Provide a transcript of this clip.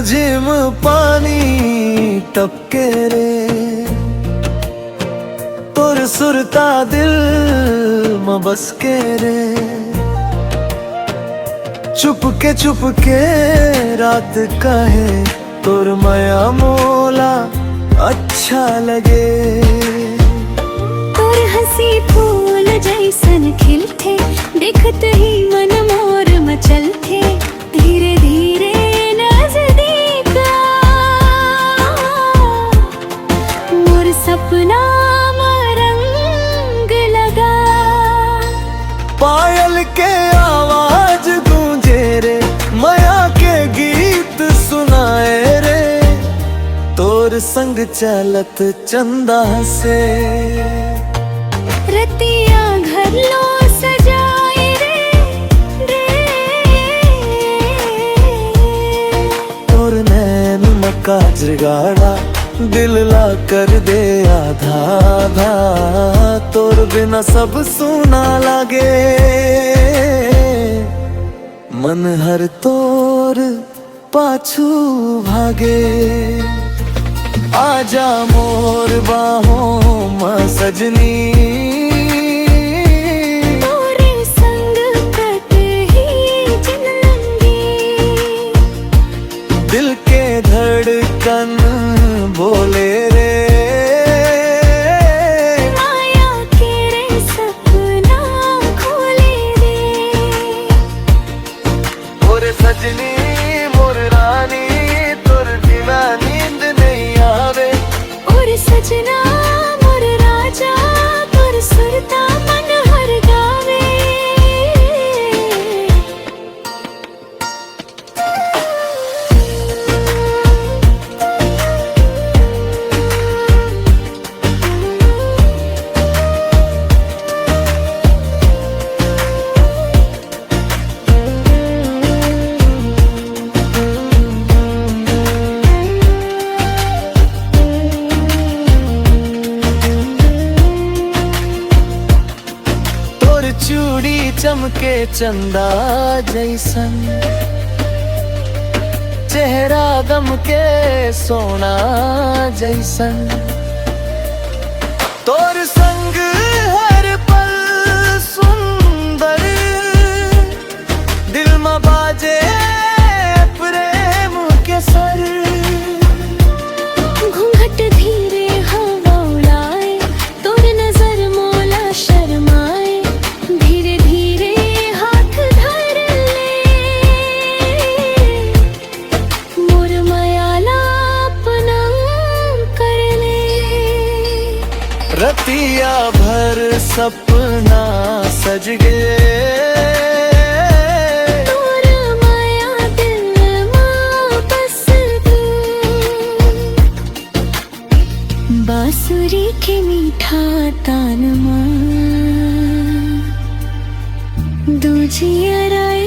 झिम पानी टपके रे, तोर सुरता दिल में बस के रे। चुपके रात कहे तोर माया मोला अच्छा लगे। तोर हंसी फूल जैसन खिलथे, देखत ही मन मोर मचलथे। धीरे धीरे नजदीक मोर सपना में रंग लगा। पायल के आवाज गूंजे रे, माया के गीत सुनाए रे। तोर संग चलत चंदा से रतिया घर लो सजाए रे। तोर नैन मका जगाड़ा, दिल ला कर दे आधा आधा। तोर बिना सब सुना लागे, मन हर तोर पाछू भागे। आजा मोर बाहों में सजनी, तोरे संग कट ही जिंदगी। दिल के धड़कन बोले रे, माया के रे सपना खोले रे। मोर सजनी मोर रानी, तोर बिना नींद नहीं आवे। और सजना मोर राजा, तोर सुरता मन हर गावे। चूड़ी चमके चंदा जैसन, चेहरा गम के सोना जैसन। तोर संग हर पल सुंदर, दिल में बाजे प्रेम के सर। घूंघट धीरे हवा उड़ाए, तोर नजर मोला शर्माए। धीरे धीरे हाथ धर ले, मोर मायाला अपना कर ले। रतिया भर सपना सज गए, तोर माया दिल में बस गई। बांसुरी के मीठा तान में दूजिया राय